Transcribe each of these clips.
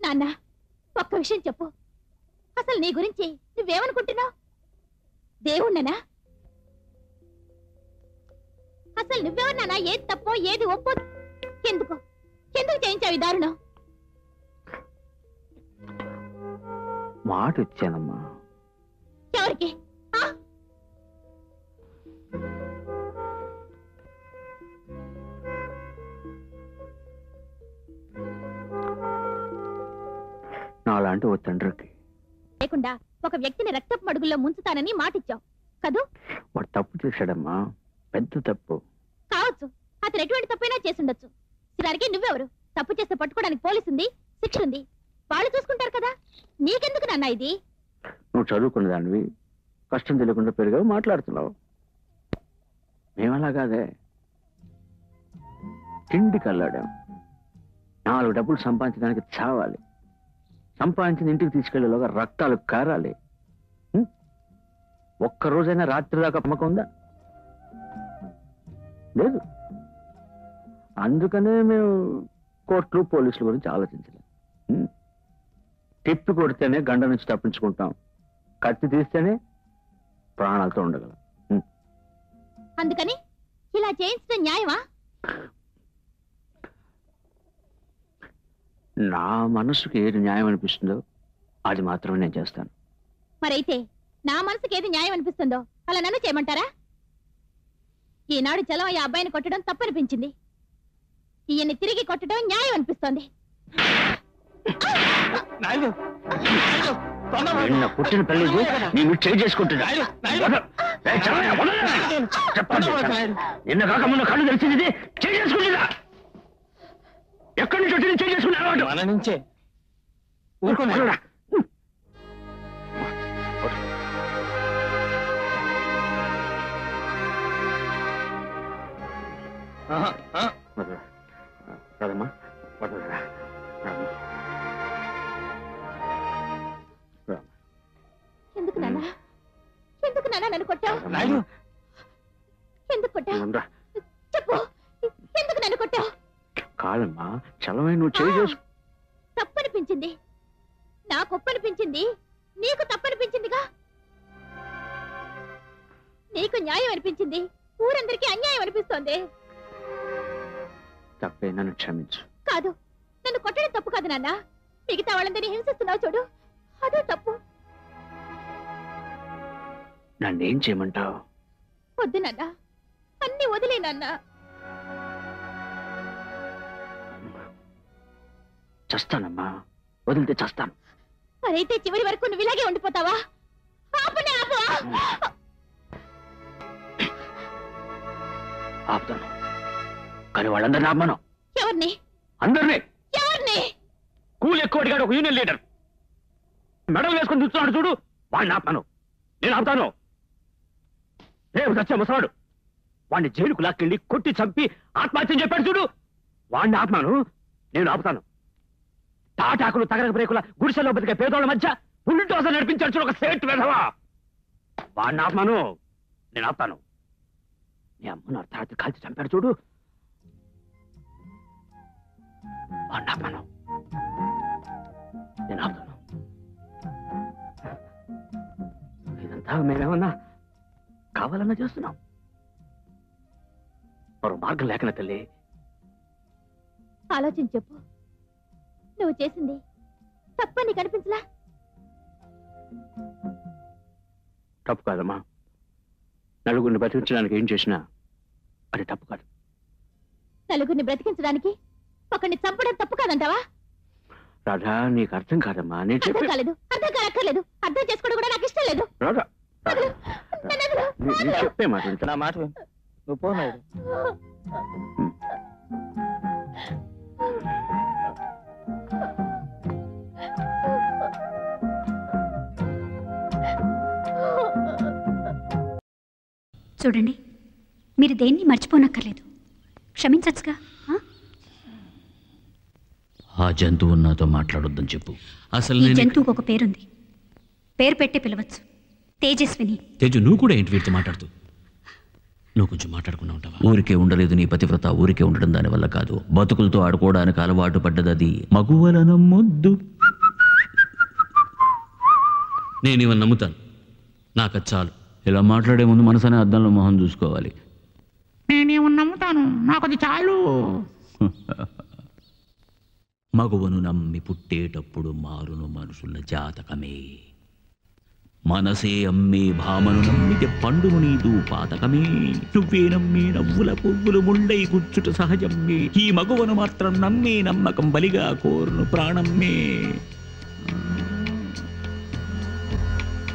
నాన్న ఒక్క విషయం చెప్పు, అసలు నీ గురించి నువ్వేమనుకుంటున్నావు? దేవుణ్ణనా? అసలు నువ్వెవరినానా? ఏది తప్పో ఏది ఒప్పో? ఎందుకు ఎందుకు చేయించావు ఈ దారుణం? మాట ఇచ్చానమ్మా. ఎవరికి? నాలాంటి ఓ తండ్రికి లేకుండా ఒక వ్యక్తిని రక్తపు మడుగుల్లో ముంచుతానని మాటిచ్చావు కదూ? వాడు తప్పు చేశాడమ్మా, పెద్ద తప్పు. కావచ్చు, అతను ఎటువంటి తప్పైనా చేసుండొచ్చు. దానికి నువ్వెవరు? తప్పు చేస్తే పట్టుకోవడానికి పోలీసు ఉంది, శిక్ష ఉంది, వాళ్ళు చూసుకుంటారు కదా. నీకెందుకు నాన్న ఇది? నువ్వు చదువుకున్న దానివి, కష్టం తెలియకుండా పెరిగావు, మాట్లాడుతున్నావు. మేమలా కాదే, తిండికి అల్లాడాం. 4 డబ్బులు సంపాదించడానికి చావాలి, సంపాదించిన ఇంటికి తీసుకెళ్లేలోగా రక్తాలు కారాలి. ఒక్కరోజైనా రాత్రి దాకా అమ్మకం ఉందా? లేదు. అందుకనే మేము కోర్టులు పోలీసుల గురించి ఆలోచించలేం. తిప్పి కొడితేనే గండ నుంచి తప్పించుకుంటాం, కత్తి తీస్తేనే ప్రాణాలతో ఉండగలం. అందుకని ఇలా చేయించడం న్యాయమా? నా మనసుకి ఏది న్యాయం అనిపిస్తుందో అది మాత్రమే నేను చేస్తాను. మరైతే నా మనసుకి ఏది న్యాయం అనిపిస్తుందో అలా నన్ను చేయమంటారా? ఈనాడు చలం ఈ అబ్బాయిని కొట్టడం తప్పనిపించింది, ఈయన్ని తిరిగి కొట్టడం న్యాయం అనిపిస్తోంది. పుట్టిన తల్లి నేను చేయి చేసుకుంటున్నా. నిన్న కాక ముందు కళ్ళు తెలిసింది చేయి చేసుకుంటున్నా. ఎక్కడి నుంచి వచ్చి చేయి చేసుకున్నా? మన నుంచే. ఊరుకోడా. రాదమ్మా, ఎందుకు నాన్న, ఎందుకు నాన్న నన్ను కొట్టావు? ఎందుకు కొట్టావు చెప్పు, ఎందుకు నన్ను కొట్టావు? కాదమ్మా, చలమై నువ్వు చేయి చేసు. తప్పనిపించింది, నాకు ఒప్పనిపించింది, నీకు తప్పనిపించిందిగా. నీకు న్యాయం అనిపించింది, ఊరందరికీ అన్యాయం అనిపిస్తోంది. తప్పే, నన్ను క్షమించు. కాదు, నన్ను కొట్టడం తప్పు కాదు నాన్న, మిగతా వాళ్ళందరినీ హింసిస్తున్నావు చూడు, అదే తప్పు. నన్నేం చేయమంటావు? వద్దు నాన్న, అన్ని వదిలే నాన్న. చస్తానమ్మా, వదిలితే చస్తాను. మరైతే చివరి వరకు నువ్వు ఇలాగే ఉండిపోతావా? ఆపుతాను, కానీ వాళ్ళందరినీ ఆపమను. ఎవరిని? అందరినీ. ఎవరిని? కూలి ఎక్కువ అడిగాడు ఒక యూనియన్ లీడర్, మెడల్ వేసుకుని చూస్తున్నాడు చూడు, వాడిని ఆపమను. నేను ఆపుతాను. రేపు తెచ్చా ముసలాడు, వాడిని జైలుకు లాక్కెళ్ళి కొట్టి చంపి ఆత్మహత్యం చెప్పాడు చూడు, వాడిని ఆపమాను. నేను ఆపుతాను. తాటాకులు తగరక బ్రేకుల గుడిసెలో బతికే పేదోళ్ళ మధ్య పుల్లిటోస నడిపించాడు చూడు ఒక సేట్ వెధవా, వాడిని ఆపమాను. నేను ఆపుతాను. నీ అమ్మను అర్ధరాత్రి కాల్చి చంపాడు చూడు, వాడిని ఆపమాను. నేను ఆపుతాను. ఇదంతా మేమేమన్నా కావాలన్నా చేస్తున్నాం, మరో మార్గం లేకనా తల్లి? ఆలోచించి చెప్పు, నువ్వు చేసింది తప్పని కనిపించలా? తప్పు కాదమ్మా, నలుగురిని బతికించడానికి ఏం చేసినా అది తప్పు కాదు. నలుగురిని బ్రతికించడానికి ఒకరిని చంపడం తప్పు కాదంటావా? రాధా, నీకు అర్థం కాదమ్మా. నేను అర్థం కాలేదు, అర్థం కాక్కర్లేదు, అర్థం చేసుకోవడం కూడా నాకు ఇష్టం లేదు. రాధా, చెప్పే మాట నా మాట నువ్వు పోనాడు. చూడండి, మీరు దేన్ని మర్చిపోనక్కర్లేదు, క్షమించచ్చుగా. ఆ జంతువు నాతో మాట్లాడొద్దని చెప్పు. అసలు ఈ జంతువుకు ఒక పేరుంది, పేరు పెట్టి పిలవచ్చు, తేజస్విని. తేజు, నువ్వు కూడా ఏంటి వీటితో మాట్లాడుతూ? నువ్వు కొంచెం మాట్లాడుకున్నా ఉంటావా? ఊరికే ఉండలేదు నీ పతివ్రత, ఊరికే ఉండడం దాని వల్ల కాదు, బతుకులతో ఆడుకోవడానికి అలవాటు పడ్డది. మగువలన ముద్దు నేను ఇవన్నీ నమ్ముతాను, నాకు అది చాలు. ఇలా మాట్లాడే ముందు మనసనే అద్దంలో మొహం చూసుకోవాలి. నేనేమో నమ్ముతాను, నాకు అది చాలు. మగువను నమ్మి పుట్టేటప్పుడు మారును మనుషుల జాతకమే. మనసే అమ్మే భామను నమ్మితే పండును నీదు పాతకమే. నువ్వే నమ్మే నవ్వుల పువ్వులు ముళ్ళై గుచ్చుట సహజమ్మే. ఈ మగువను మాత్రం నమ్మే నమ్మకం బలిగా కోరును ప్రాణమ్మే.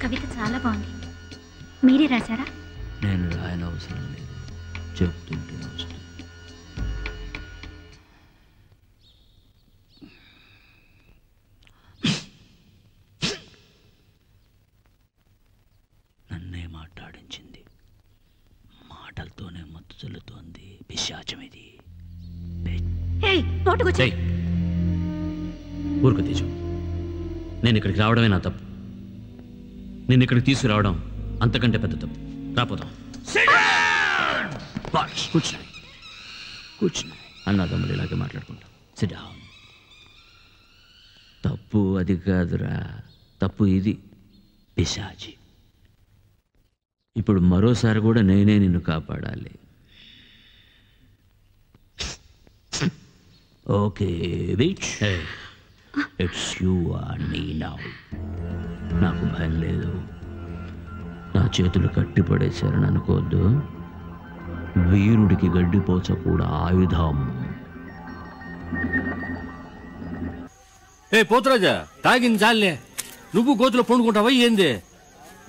కవిత చాలా బాగుంది. మీరే రాశారా? నేను రాయనవసరం లేదు, చెప్తుంటే వస్తుంది. నన్నే మాట్లాడించింది, మాటలతోనే మత్తు చెల్లుతోంది. పిశాచం ఇది. ఊరుకు తేజు, నేను ఇక్కడికి రావడమే నా తప్పు. నేను ఇక్కడికి తీసుకురావడం అంతకంటే పెద్ద తప్పు. రాపోతాం. కూర్చున్నాయి కూర్చున్నాయి అన్నదమ్ములు ఇలాగే మాట్లాడుకుంటాం. SIT down. తప్పు అది కాదురా, తప్పు ఇది. పిశాచి. ఇప్పుడు మరోసారి కూడా నేనే నిన్ను కాపాడాలి. Okay bitch, it's you and me now. నాకు భయం లేదు. నా చేతులు కట్టిపడేశారని అనుకోవద్దు. వీరుడికి గడ్డిపోచ కూడా ఆయుధం. ఏ పోతురాజా, తాగింది చాలే. నువ్వు గోతులో పండుకుంటావా ఏంది?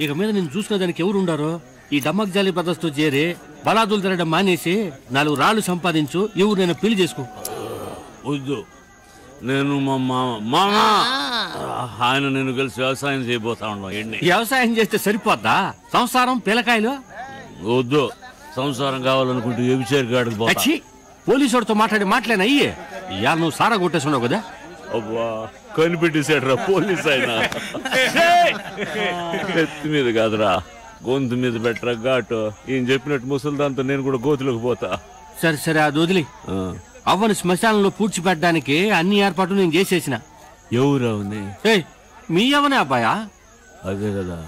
ఇక మీద నేను చూసుకునే దానికి ఎవరు ఉండారో? ఈ డమ్మక్ జాలి బ్రదర్స్తో చేరి బలాదులు తినడం మానేసి 4 రాళ్ళు సంపాదించు. ఎవరు నేను పెళ్లి చేసుకో. వద్దు, నేను మా మామ ఆయన నేను కలిసి వ్యవసాయం చేయబోతా ఉన్నాం. వ్యవసాయం చేస్తే సరిపోద్దా? సంసారం పిల్లకాయలు వద్దు. సంసారం కావాలనుకుంటే వ్యభిచారి గాడికి పోతా. పోలీసుడితో మాట్లాడిన అయ్యే ఇవాళ నువ్వు సారా కొట్టేస్తున్నావు కదా. అబ్బా, కనిపెట్టేశాడు పోలీస్ ఆయన. ఎత్తి మీద కాదురా, గొంతు మీద పెట్టరా ఘాటు. ఈయన చెప్పినట్టు ముసలిదాంతో నేను కూడా గోతులోకి పోతా. సరే సరే, అది వదిలి. అవ్వని శ్మశానంలో పూడ్చిపెట్టడానికి అన్ని ఏర్పాట్లు నేను చేసేసిన. ఎవరు అవని? మీ అవ్వనే అబ్బాయా? అదే కదా,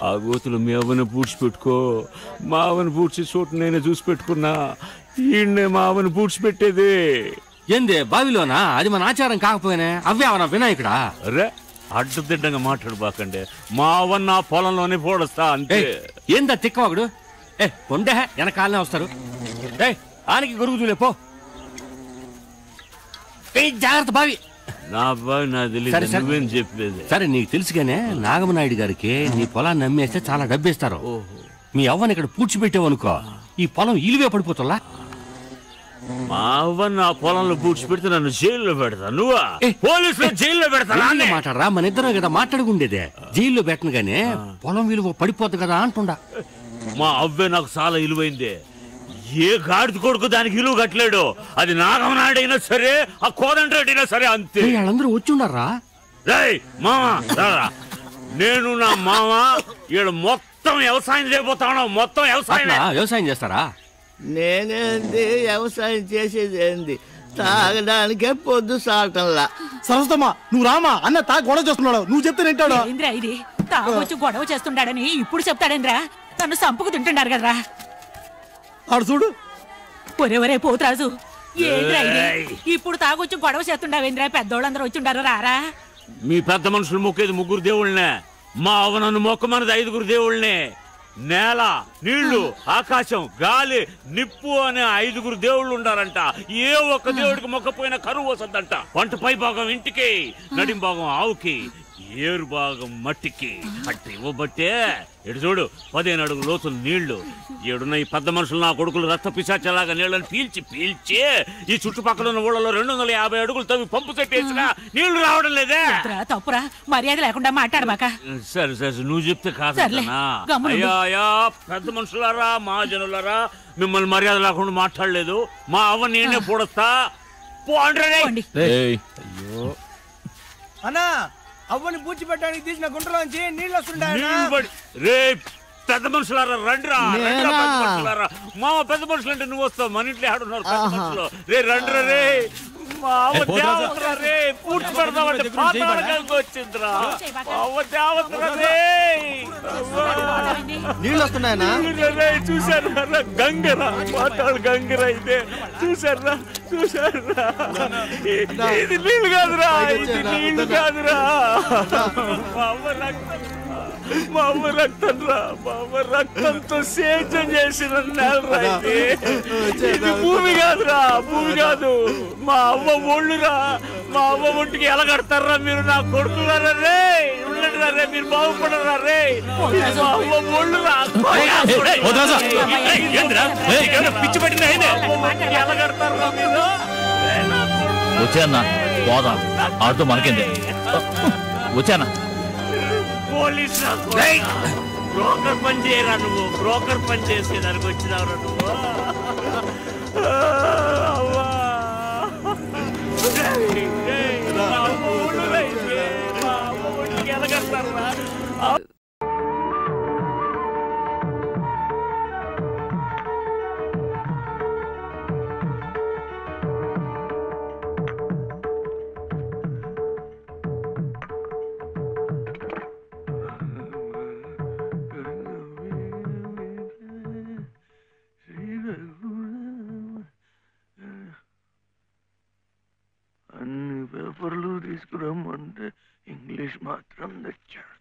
ఆ గోతులు మీ అవ్వని పూడ్చిపెట్టుకో. మా అవ్వని పూడ్చి చోటు నేనే చూసి పెట్టుకున్నా. ఈయన్నే మా అవ్వని పూడ్చిపెట్టేది. ఏంది బావిలోనా? అది మన ఆచారం కాకపోయినా అవే అవనా వినాయకుడా? అరే, అడ్డదిడ్డంగా మాట్లాడబాకండి. మా అవ్వని నా పొలంలోనే పోడస్తా అంతే. ఏందా తిక్కవాగుడు? పొండే వెనకాలనే వస్తారు. ఆనికి గొరుగు చూలే పో. జాగ్రత్త బావి. నా బావి నా తెలియదు, నువ్వేం చెప్పలేదు. సరే, నీకు తెలుసుగానే నాగమనాయుడు గారికి నీ పొలాన్ని అమ్మేస్తే చాలా డబ్బేస్తారు. మీ అవ్వని ఇక్కడ పూడ్చిపెట్టావు అనుకో, ఈ పొలం ఇలువే పడిపోతుందా? మా అవ్వని నా పొలంలో పూడ్చిపెడితే నన్ను జైల్లో పెడతా. నువ్వా పోలీసులు జైల్లో పెడతా? మాట్లాడరా, మన ఇద్దరం కదా మాట్లాడుకుండేదే. జైల్లో పెట్టను గానే పొలం విలువ పడిపోతుంది కదా అంటుండా. మా అవ్వే నాకు చాలా ఇలువైంది. ఏ గాడిద కొడుకు దానికి ఇలువ కట్టలేడు. అది నాగమనాయుడైనా సరే, ఆ కోదండరెడ్డి అయినా సరే అంతే. వాళ్ళందరూ వచ్చి ఉండారా? రేయ్ మామ, నేను నా మామ ఈడ మొత్తం వ్యవసాయం చేయబోతాను. మొత్తం వ్యవసాయం చేస్తారా? నేనేంది వ్యవసాయం చేసేది ఏంది? తాగడానికే పొద్దు సాటంలా. సరస్తమ్మా, నువ్వు రామా అన్న తా గొడవ చేస్తున్నాడు. నువ్వు చెప్తే తింటాడు. ఇది తాగొచ్చి గొడవ చేస్తుండాడని ఇప్పుడు చెప్తాడేంద్రా? నన్ను సంపుకు తింటున్నారు కదరా. ఆడు చూడు. ఒరే పోతురాజు, ఏంద్రా ఇది? ఇప్పుడు తాగొచ్చి గొడవ చేస్తుండవేంద్రా? పెద్దోళ్ళందరూ వచ్చి ఉండారా? రారా. మీ పెద్ద మనుషులు మొక్కేది 3 దేవుళ్ళనే. మా అవ్వ నన్ను మొక్కమన్నది 5 దేవుళ్ళనే. నేల, నీళ్లు, ఆకాశం, గాలి, నిప్పు అనే 5 దేవుళ్ళు ఉండారంట. ఏ ఒక్క దేవుడికి మొక్కపోయినా కరువు వస్తుందంట. వంట పై భాగం ఇంటికి, నడిం భాగం ఆవుకి, ఏరు భాగం మట్టికి. అట్టి ఇవ్వబట్టే ఎడు చూడు 15 అడుగుల లోతు నీళ్లు. ఏడున్న ఈ పెద్ద మనుషులు నా కొడుకులు రక్త పిశాచలాగా నీళ్ళని పీల్చి ఈ చుట్టుపక్కల ఉన్న ఊళ్ళలో 250 అడుగులు తవ్వి పంపు చెట్టేసినా నీళ్లు రావడం లేదే. తప్పురా, మర్యాద లేకుండా మాట్లాడబాక. సరే సరే, నువ్వు చెప్తే కాదు. అయ్యా పెద్ద మనుషులారా, మహాజనులారా, మిమ్మల్ని మర్యాద లేకుండా మాట్లాడలేదు. మా అవ్వ నేనే పూడస్తా. అయ్యో అన్నా, అవ్వని పూడ్చిపెట్టడానికి తీసిన గుంటలోంచి నీళ్ళు వస్తుంటాయి. రే పెద్ద మనుషులారా, రండిరా. మామ పెద్ద మనుషులు అంటే నువ్వు వస్తావు. మన ఇంట్లో ఆడున్నారు పెద్ద మనుషులు. రే రండిరా. రే మా అవ్వ దేవతరా రే పూడ్చి పెడదామంటే పాతాళానికి వచ్చిందిరా మా అవ్వ దేవతరా రే నీళ్ళు వస్తున్నాయనా చూసారా గంగరా పాతాళ గంగరా ఇదే చూసారా ఇది నీళ్ళు కాదురా ఇది నీళ్ళు కాదురా మా అవ్వ రక్తం రా మా అవ్వ రక్తంతో సేద్యం చేసిన నేలరా ఇది భూమి కాదురా భూమి కాదు మా అవ్వ ఒళ్ళురా మా అవ్వ ఒంటికి ఎలా కడతారా మీరు నా కొడుకులారా రే ఉండరా రే మీరు బాగుపడరా రే మా అవ్వ ఒళ్ళురా పిచ్చి పెట్టిన ఎలా కడతారా మీరు వచ్చానా పోదాం ఆడుతూ మనకేంది వచ్చానా పోలీస్ బ్రోకర్ పని చేయరా నువ్వు బ్రోకర్ పని చేసేదానికి వచ్చినావురా నువ్వు ఎలాగడతారా అన్ని పేపర్లు తీసుకురమ్మంటే ఇంగ్లీష్ మాత్రం తెచ్చాడు.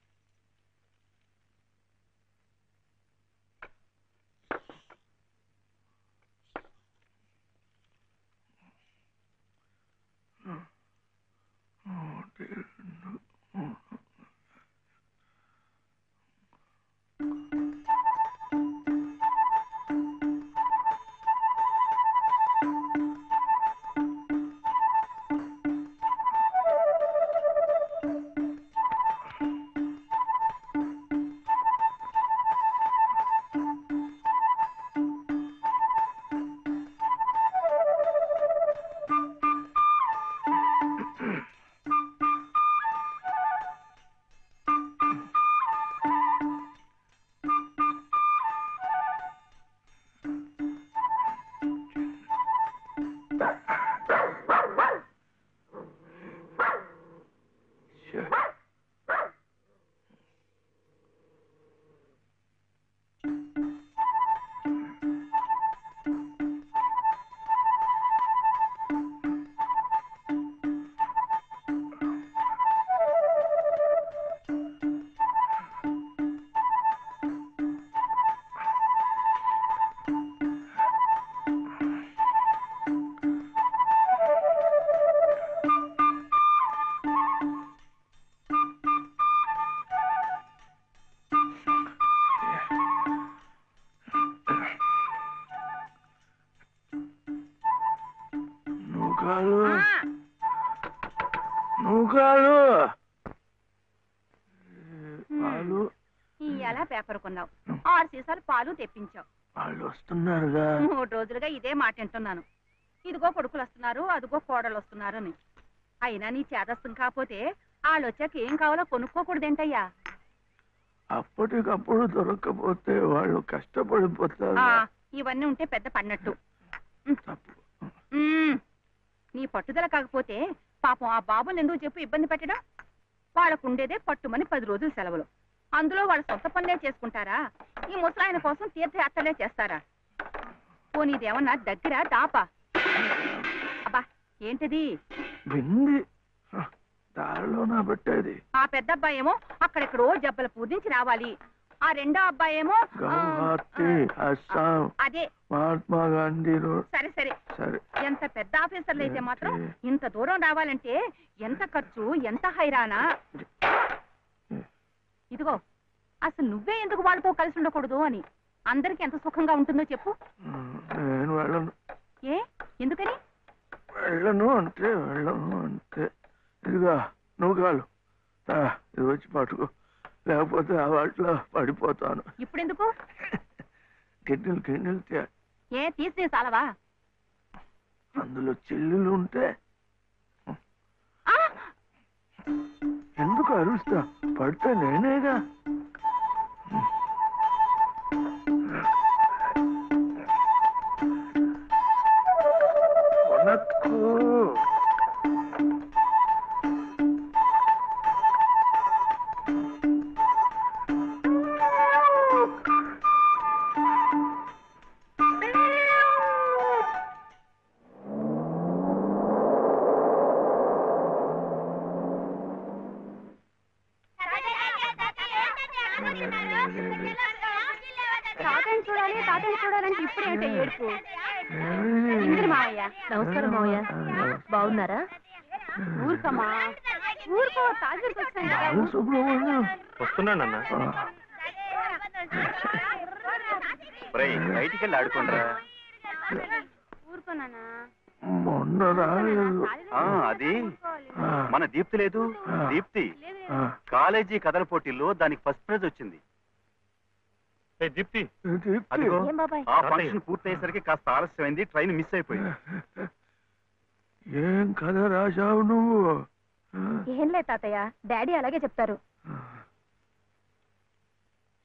ఎలా పేపర్ కొన్నావు 6 సీసాలు పాలు తెప్పించావు వాళ్ళు వస్తున్నారుగా 3 రోజులుగా ఇదే మాట వింటున్నాను. ఇదిగో కొడుకులు వస్తున్నారు అదిగో కోడలు వస్తున్నారు అని. అయినా నీ చేదస్తం కాకపోతే వాళ్ళు వచ్చాక ఏం కావాలో కొనుక్కోకూడదేంటయ్యా? అప్పటికప్పుడు దొరకకపోతే వాళ్ళు కష్టపడిపోతారు. ఇవన్నీ ఉంటే పెద్ద పడినట్టు. నీ పట్టుదల కాకపోతే పాపం ఆ బాబుని ఎందుకు చెప్పు ఇబ్బంది పెట్టడం? వాళ్ళకు ఉండేదే పట్టుమని 10 రోజులు సెలవులు. అందులో వాళ్ళ సొంత పనులే చేసుకుంటారా? ఈ ముసలాయన కోసం తీర్థయాత్రలే చేస్తారా? పోనీదేమన్నా దగ్గర దాపా? అబ్బా ఏంటిది? దారిలోనా పెట్టేది. ఆ పెద్ద అబ్బాయి ఏమో అక్కడెక్కడో జబ్బల పూజించి రావాలి. ఆ రెండో అబ్బాయి ఏమో అదే మహాత్మా గాంధీ. సరే సరే సరే. ఎంత పెద్ద ఆఫీసర్లు అయితే మాత్రం ఇంత దూరం రావాలంటే ఎంత ఖర్చు, ఎంత హైరానా. ఇదిగో అసలు నువ్వే ఎందుకు వాళ్ళతో కలిసి ఉండకూడదు అని. అందరికి ఎంత సుఖంగా ఉంటుందో చెప్పు. నేను వెళ్ళను. ఏ ఎందుకని? వెళ్ళను అంటే వెళ్ళను అంతే. ఇదిగా నువ్వు కాలు ఇది వచ్చి పట్టుకో, లేకపోతే ఆ వాటిలో పడిపోతాను. ఇప్పుడెందుకు? గిన్నెలు ఏ తీసి చాలవా? అందులో చిల్లులు ఉంటే ఎందుకు అరుస్తా? పడితే నేనేగా. తాతయ్య చూడాలి తాతయ్య చూడాలంటే ఇప్పుడేమిటి ఏడుపు? ఇంద్ర మావయ్య. నమస్కారం మావయ్య. బాగున్నారా? ఊరుకమ్మా ఊరుకో, తాజాకి వచ్చాను కదా. వస్తున్నానన్నా. బయటికి వెళ్ళి ఆడుకోండిరా. ఊరుకోనా? మొన్న రాలేదు. అది మన దీప్తి లేదు, దీప్తి కాలేజీ కథల పోటీల్లో దానికి ఫస్ట్ ప్రైజ్ వచ్చింది. దీప్తి అదిగో ఆ ఫంక్షన్ పూర్తయ్యేసరికి కాస్త ఆలస్యమైంది, ట్రైన్ మిస్ అయిపోయింది. ఏం కథ రాశావు నువ్వు? ఏం లేదు తాతయ్య, డాడీ అలాగే చెప్తారు.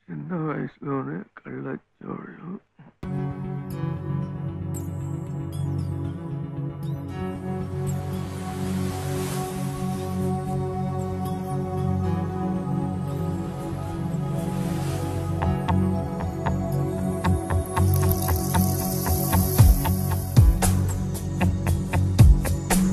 చిన్న వయసులోనే కళ్ళ